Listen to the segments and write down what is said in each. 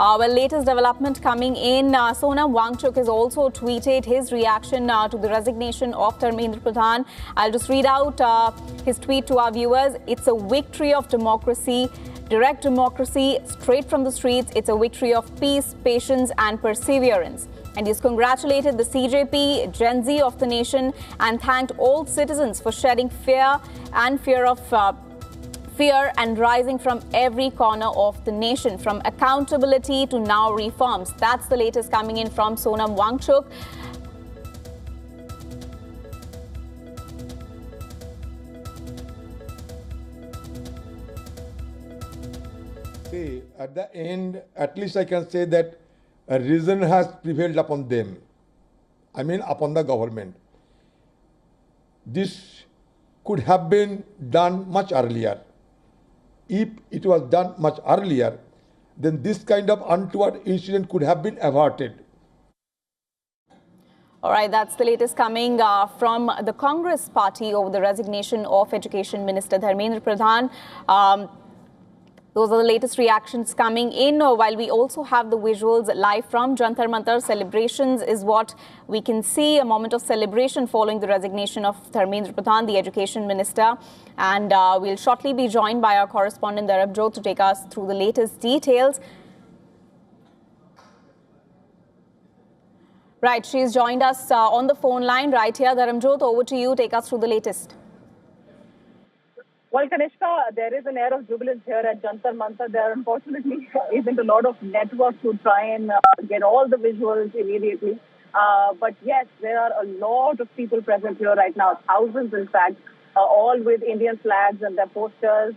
Latest development coming in. Sonam Wangchuk has also tweeted his reaction to the resignation of Dharmendra Pradhan. I'll just read out his tweet to our viewers. It's a victory of democracy, direct democracy, straight from the streets. It's a victory of peace, patience and perseverance. And he's congratulated the CJP, Gen Z of the nation, and thanked all citizens for shedding fear and rising from every corner of the nation, from accountability to now reforms. That's the latest coming in from Sonam Wangchuk. See, at the end, at least I can say that a reason has prevailed upon them. I mean, upon the government. This could have been done much earlier. If it was done much earlier, then this kind of untoward incident could have been averted. All right, that's the latest coming from the Congress party over the resignation of Education Minister Dharmendra Pradhan. Those are the latest reactions coming in, while we also have the visuals live from Jantar Mantar. Celebrations is what we can see, a moment of celebration following the resignation of Dharmendra Pradhan, the Education Minister. And we'll shortly be joined by our correspondent Dharmendra to take us through the latest details. Right, she's joined us on the phone line right here. Dharmendra, over to you. Take us through the latest. Well, Kanishka, there is an air of jubilance here at Jantar Mantar. There unfortunately isn't a lot of network to try and get all the visuals immediately. But yes, there are a lot of people present here right now, thousands in fact, all with Indian flags and their posters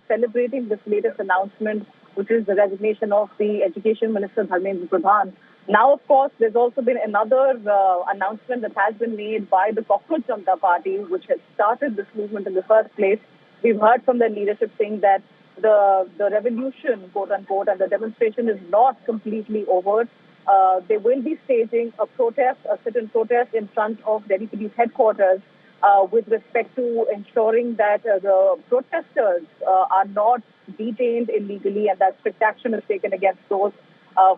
celebrating this latest announcement, which is the resignation of the Education Minister Dharmendra Pradhan. Now, of course, there's also been another announcement that has been made by the Cockroach Janata Party, which has started this movement in the first place. We've heard from their leadership saying that the revolution, quote unquote, and the demonstration is not completely over. They will be staging a protest, a sit-in protest in front of Delhi Police headquarters with respect to ensuring that the protesters are not detained illegally and that strict action is taken against those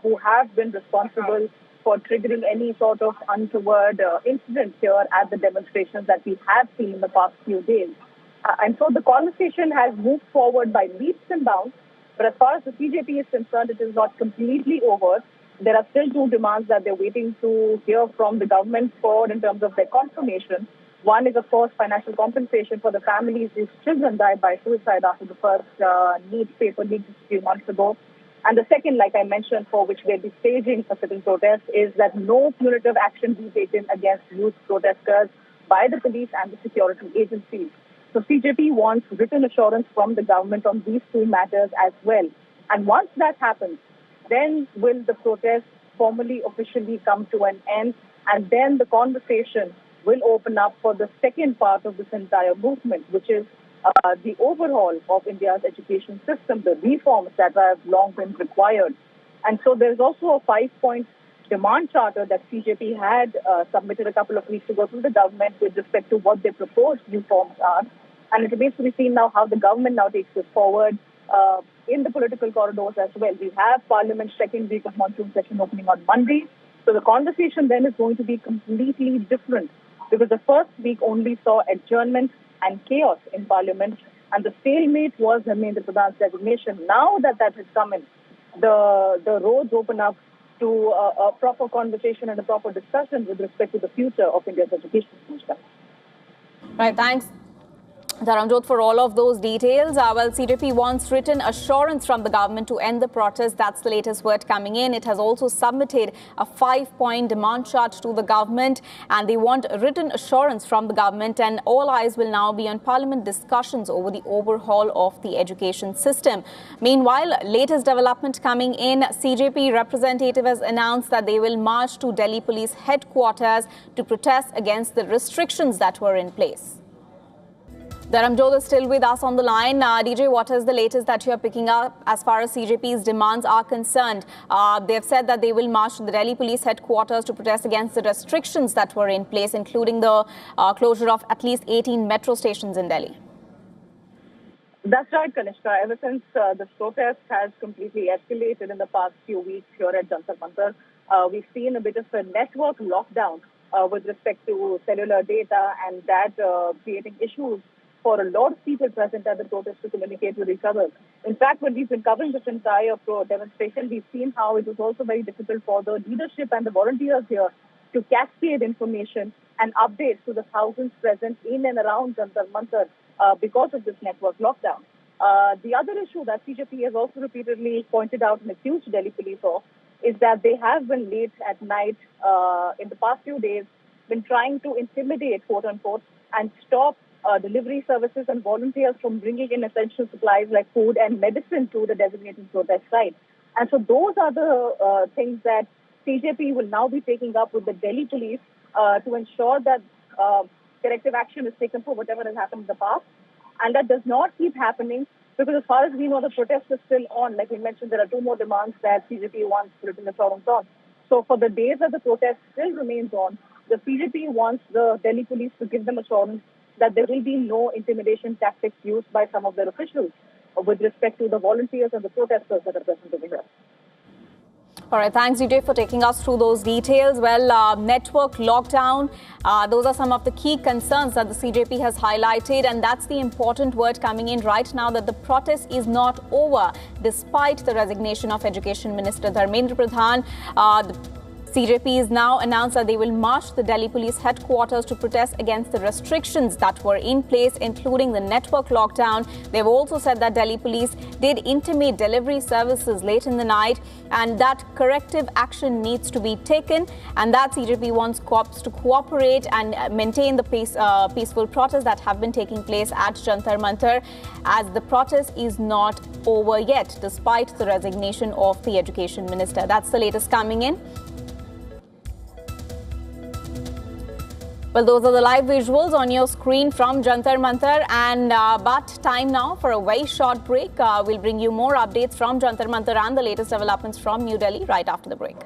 who have been responsible for triggering any sort of untoward incidents here at the demonstrations that we have seen in the past few days. And so the conversation has moved forward by leaps and bounds. But as far as the CJP is concerned, it is not completely over. There are still two demands that they're waiting to hear from the government for in terms of their confirmation. One is, of course, financial compensation for the families whose children died by suicide after the first NEET paper leaked a few months ago. And the second, like I mentioned, for which they'll be staging a sit-in protest, is that no punitive action be taken against youth protesters by the police and the security agencies. So CJP wants written assurance from the government on these two matters as well. And once that happens, then will the protest formally, officially come to an end, and then the conversation will open up for the second part of this entire movement, which is the overhaul of India's education system, the reforms that have long been required. And so there's also a 5-point demand charter that CJP had submitted a couple of weeks ago to the government with respect to what their proposed reforms are. And it remains to be seen now how the government now takes this forward in the political corridors as well. We have Parliament's second week of monsoon session opening on Monday. So the conversation then is going to be completely different, because the first week only saw adjournment and chaos in Parliament, and the stalemate was Dharmendra Pradhan's resignation. Now that has come in, the roads open up to a proper conversation and a proper discussion with respect to the future of India's education system. Right, thanks, Dharmendra, for all of those details. Well, CJP wants written assurance from the government to end the protest. That's the latest word coming in. It has also submitted a 5-point demand chart to the government, and they want written assurance from the government. And all eyes will now be on Parliament discussions over the overhaul of the education system. Meanwhile, latest development coming in. CJP representative has announced that they will march to Delhi Police headquarters to protest against the restrictions that were in place. Dharmendra is still with us on the line. DJ, what is the latest that you are picking up as far as CJP's demands are concerned? They have said that they will march to the Delhi Police headquarters to protest against the restrictions that were in place, including the closure of at least 18 metro stations in Delhi. That's right, Kanishka. Ever since this protest has completely escalated in the past few weeks here at Jantar Mantar, we've seen a bit of a network lockdown with respect to cellular data, and that creating issues for a lot of people present at the protest to communicate with each other. In fact, when we've been covering this entire demonstration, we've seen how it was also very difficult for the leadership and the volunteers here to cascade information and updates to the thousands present in and around Jantar Mantar because of this network lockdown. The other issue that CJP has also repeatedly pointed out and accused Delhi police of is that they have been late at night in the past few days, been trying to intimidate, quote unquote, and stop delivery services and volunteers from bringing in essential supplies like food and medicine to the designated protest site. And so those are the things that CJP will now be taking up with the Delhi police to ensure that corrective action is taken for whatever has happened in the past. And that does not keep happening because as far as we know, the protest is still on. Like we mentioned, there are two more demands that CJP wants written assurance on. So for the days that the protest still remains on, the CJP wants the Delhi police to give them assurance that there will be no intimidation tactics used by some of their officials with respect to the volunteers and the protesters that are present over here. All right, thanks, DJ, for taking us through those details. Well, network lockdown, those are some of the key concerns that the CJP has highlighted, and that's the important word coming in right now, that the protest is not over, despite the resignation of Education Minister Dharmendra Pradhan. CJP has now announced that they will march the Delhi police headquarters to protest against the restrictions that were in place, including the network lockdown. They've also said that Delhi police did intimate delivery services late in the night and that corrective action needs to be taken, and that CJP wants cops to cooperate and maintain the peaceful protests that have been taking place at Jantar Mantar, as the protest is not over yet, despite the resignation of the Education Minister. That's the latest coming in. Well, those are the live visuals on your screen from Jantar Mantar, and but time now for a very short break. We'll bring you more updates from Jantar Mantar and the latest developments from New Delhi right after the break.